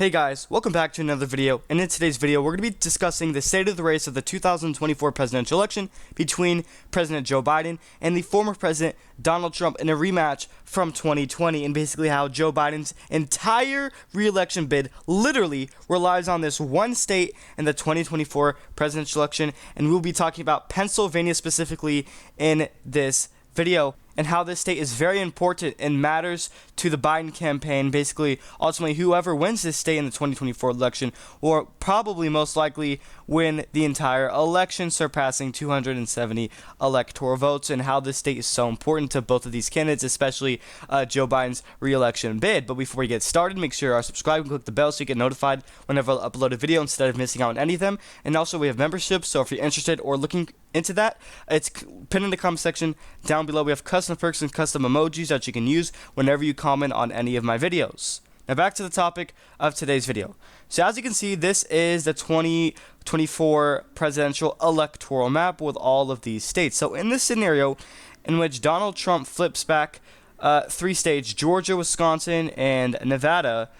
Hey guys, welcome back to another video, and in today's video we're going to be discussing the state of the race of the 2024 presidential election between President Joe Biden and the former President Donald Trump in a rematch from 2020, and basically how Joe Biden's entire re-election bid literally relies on this one state in the 2024 presidential election, and we'll be talking about Pennsylvania specifically in this video, and how this state is very important and matters to the Biden campaign. Basically, ultimately, whoever wins this state in the 2024 election will probably most likely win the entire election, surpassing 270 electoral votes, and how this state is so important to both of these candidates, especially Joe Biden's re-election bid. But before we get started, make sure you are subscribed and click the bell so you get notified whenever I upload a video instead of missing out on any of them. And also, we have memberships, so if you're interested or looking into that, it's pinned in the comment section down below. We have custom perks and custom emojis that you can use whenever you comment on any of my videos. Now back to the topic of today's video. So as you can see, this is the 2024 presidential electoral map with all of these states. So in this scenario in which Donald Trump flips back 3 states, Georgia, Wisconsin, and Nevada,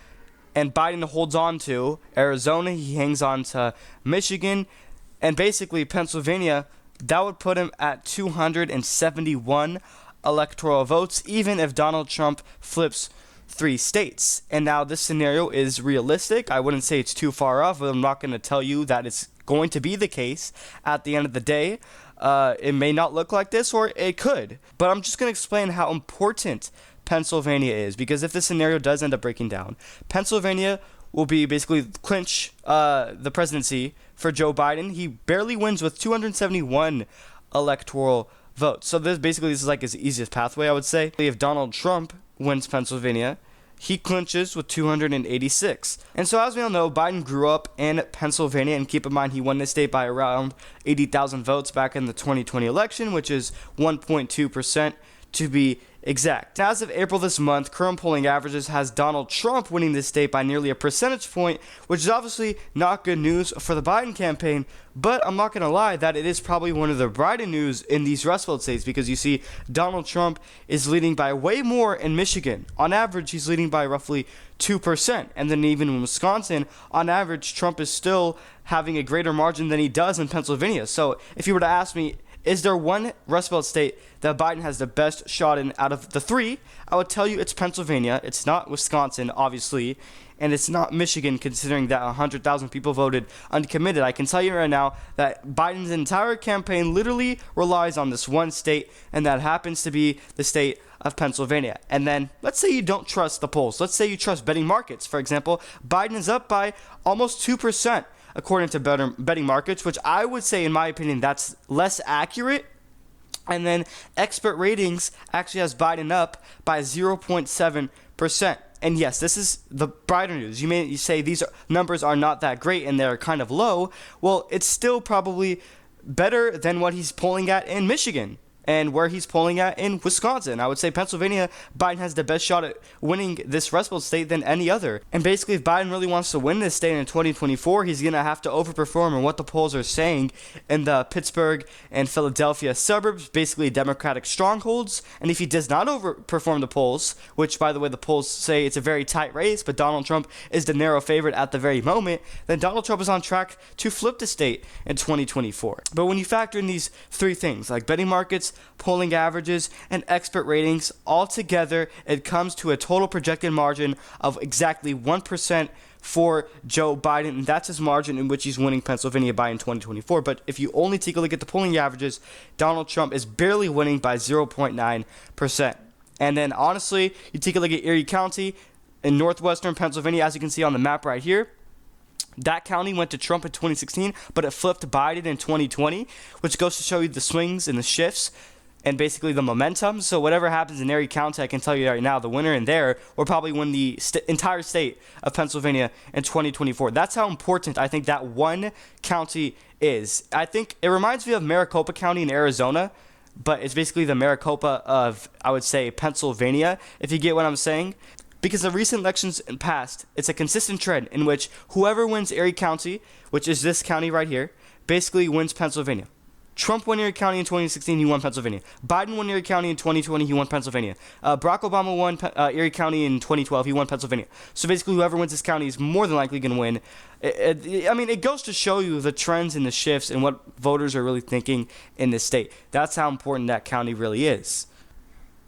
and Biden holds on to Arizona, he hangs on to Michigan, and basically Pennsylvania, that would put him at 271 electoral votes, even if Donald Trump flips 3 states. And now this scenario is realistic. I wouldn't say it's too far off, but I'm not going to tell you that it's going to be the case at the end of the day. It may not look like this, or it could. But I'm just going to explain how important Pennsylvania is, because if this scenario does end up breaking down, Pennsylvania will be basically clinch the presidency for Joe Biden. He barely wins with 271 electoral votes. So this is like his easiest pathway, I would say. If Donald Trump wins Pennsylvania, he clinches with 286. And so as we all know, Biden grew up in Pennsylvania, and keep in mind he won this state by around 80,000 votes back in the 2020 election, which is 1.2% to be exact. As of April this month, current polling averages has Donald Trump winning this state by nearly a percentage point, which is obviously not good news for the Biden campaign, but I'm not going to lie that it is probably one of the brighter news in these Rust Belt states, because you see Donald Trump is leading by way more in Michigan. On average, he's leading by roughly 2%, and then even in Wisconsin, on average, Trump is still having a greater margin than he does in Pennsylvania. So if you were to ask me, is there one Rust Belt state that Biden has the best shot in out of the 3? I would tell you it's Pennsylvania. It's not Wisconsin, obviously, and it's not Michigan, considering that 100,000 people voted uncommitted. I can tell you right now that Biden's entire campaign literally relies on this one state, and that happens to be the state of Pennsylvania. And then let's say you don't trust the polls. Let's say you trust betting markets. For example, Biden is up by almost 2%. According to betting markets, which I would say, in my opinion, that's less accurate. And then expert ratings actually has Biden up by 0.7%. And yes, this is the brighter news. You may say these numbers are not that great and they're kind of low. Well, it's still probably better than what he's polling at in Michigan and where he's polling at in Wisconsin. I would say Pennsylvania, Biden has the best shot at winning this Rust Belt state than any other. And basically, if Biden really wants to win this state in 2024, he's going to have to overperform in what the polls are saying in the Pittsburgh and Philadelphia suburbs, basically Democratic strongholds. And if he does not overperform the polls, which, by the way, the polls say it's a very tight race, but Donald Trump is the narrow favorite at the very moment, then Donald Trump is on track to flip the state in 2024. But when you factor in these 3 things, like betting markets, polling averages, and expert ratings, all together, it comes to a total projected margin of exactly 1% for Joe Biden, and that's his margin in which he's winning Pennsylvania by in 2024. But if you only take a look at the polling averages, Donald Trump is barely winning by 0.9%. And then honestly, you take a look at Erie County in northwestern Pennsylvania, as you can see on the map right here. That county went to Trump in 2016, but it flipped to Biden in 2020, which goes to show you the swings and the shifts and basically the momentum. So whatever happens in Erie County, I can tell you right now, the winner in there will probably win the entire state of Pennsylvania in 2024. That's how important I think that one county is. I think it reminds me of Maricopa County in Arizona, but it's basically the Maricopa of, I would say, Pennsylvania, if you get what I'm saying. Because the recent elections in past, it's a consistent trend in which whoever wins Erie County, which is this county right here, basically wins Pennsylvania. Trump won Erie County in 2016, he won Pennsylvania. Biden won Erie County in 2020, he won Pennsylvania. Barack Obama won Erie County in 2012, he won Pennsylvania. So basically, whoever wins this county is more than likely going to win. I mean, it goes to show you the trends and the shifts and what voters are really thinking in this state. That's how important that county really is.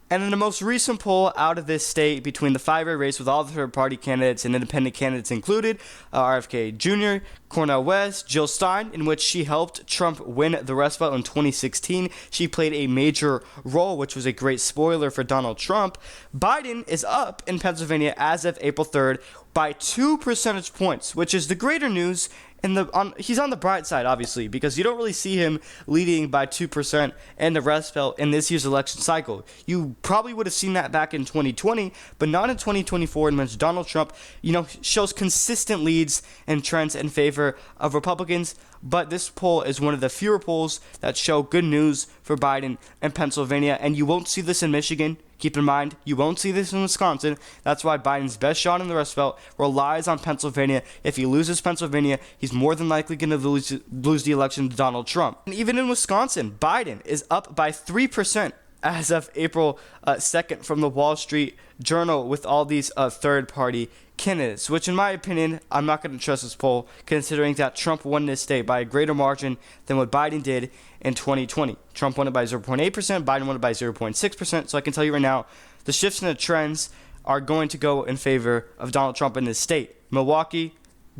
And in the most recent poll out of this state, between the 5-way race with all the third-party candidates and independent candidates included, RFK Jr., Cornel West, Jill Stein, in which she helped Trump win the Rust Belt in 2016. She played a major role, which was a great spoiler for Donald Trump. Biden is up in Pennsylvania as of April 3rd by 2 percentage points, which is the greater news. He's on the bright side, obviously, because you don't really see him leading by 2% in the Rust Belt in this year's election cycle. You probably would have seen that back in 2020, but not in 2024, in which Donald Trump, shows consistent leads and trends in favor of Republicans. But this poll is one of the fewer polls that show good news for Biden in Pennsylvania, and you won't see this in Michigan. Keep in mind, you won't see this in Wisconsin. That's why Biden's best shot in the Rust Belt relies on Pennsylvania. If he loses Pennsylvania, he's more than likely going to lose the election to Donald Trump. And even in Wisconsin, Biden is up by 3% as of April 2nd from the Wall Street Journal with all these third-party candidates, which in my opinion, I'm not going to trust this poll, considering that Trump won this state by a greater margin than what Biden did in 2020. Trump won it by 0.8%, Biden won it by 0.6%, so I can tell you right now, the shifts in the trends are going to go in favor of Donald Trump in this state. Milwaukee,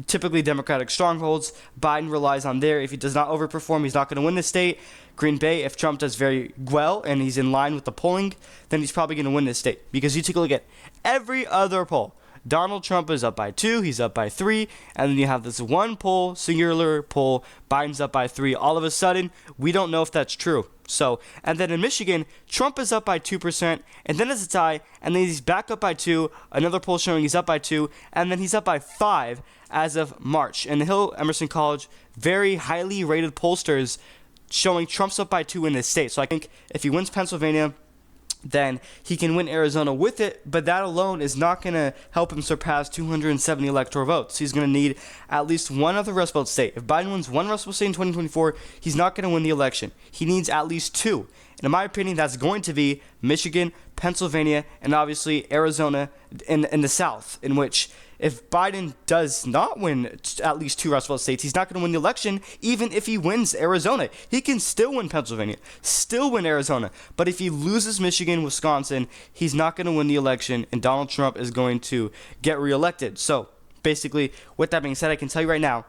typically Democratic strongholds, Biden relies on there. If he does not overperform, he's not going to win the state. Green Bay, if Trump does very well and he's in line with the polling, then he's probably going to win this state. Because you take a look at every other poll, Donald Trump is up by 2, he's up by 3, and then you have this one poll, singular poll, Biden's up by 3. All of a sudden, we don't know if that's true. So, and then in Michigan, Trump is up by 2%, and then it's a tie, and then he's back up by 2, another poll showing he's up by 2, and then he's up by 5 as of March. And the Hill Emerson College, very highly rated pollsters showing Trump's up by 2 in this state. So I think if he wins Pennsylvania, then he can win Arizona with it, but that alone is not going to help him surpass 270 electoral votes. He's going to need at least one other Rust Belt state. If Biden wins one Rust Belt state in 2024, he's not going to win the election. He needs at least 2. And in my opinion, that's going to be Michigan, Pennsylvania, and obviously Arizona in the South, in which if Biden does not win at least 2 Rust Belt states, he's not going to win the election, even if he wins Arizona. He can still win Pennsylvania, still win Arizona. But if he loses Michigan, Wisconsin, he's not going to win the election, and Donald Trump is going to get reelected. So, basically, with that being said, I can tell you right now,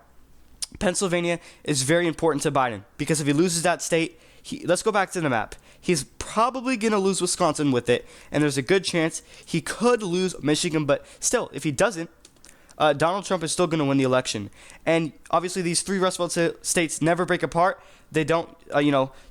Pennsylvania is very important to Biden, because if he loses that state, let's go back to the map. He's probably going to lose Wisconsin with it, and there's a good chance he could lose Michigan, but still, if he doesn't, Donald Trump is still going to win the election. And obviously, these 3 Rust Belt states never break apart. They don't,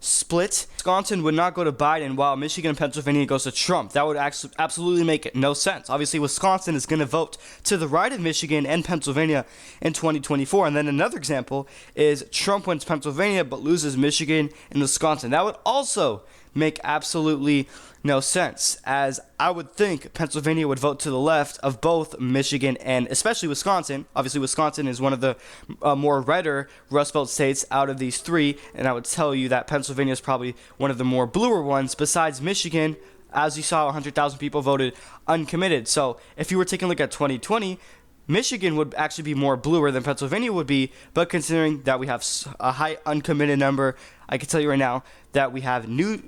split. Wisconsin would not go to Biden while Michigan and Pennsylvania goes to Trump. That would absolutely make no sense. Obviously, Wisconsin is going to vote to the right of Michigan and Pennsylvania in 2024. And then another example is Trump wins Pennsylvania but loses Michigan and Wisconsin. That would also make absolutely no sense, as I would think Pennsylvania would vote to the left of both Michigan and especially Wisconsin. Obviously, Wisconsin is one of the more redder Rust Belt states out of these 3, and I would tell you that Pennsylvania is probably one of the more bluer ones besides Michigan. As you saw, 100,000 people voted uncommitted. So if you were taking a look at 2020, Michigan would actually be more bluer than Pennsylvania would be, but considering that we have a high uncommitted number, I can tell you right now that we have new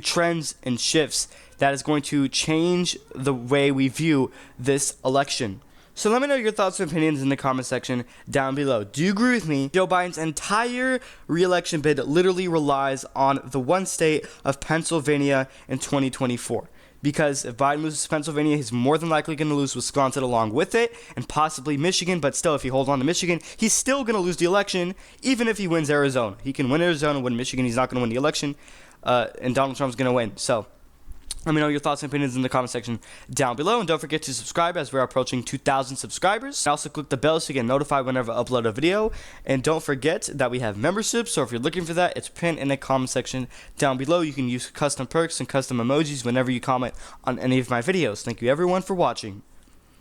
trends and shifts that is going to change the way we view this election. So let me know your thoughts and opinions in the comment section down below. Do you agree with me? Joe Biden's entire re-election bid literally relies on the one state of Pennsylvania in 2024. Because if Biden loses Pennsylvania, he's more than likely going to lose Wisconsin along with it, and possibly Michigan, but still, if he holds on to Michigan, he's still going to lose the election, even if he wins Arizona. He can win Arizona, win Michigan, he's not going to win the election, and Donald Trump's going to win. So, let me know your thoughts and opinions in the comment section down below, and don't forget to subscribe as we're approaching 2,000 subscribers. And also click the bell so you get notified whenever I upload a video, and don't forget that we have memberships, so if you're looking for that, it's pinned in the comment section down below. You can use custom perks and custom emojis whenever you comment on any of my videos. Thank you everyone for watching.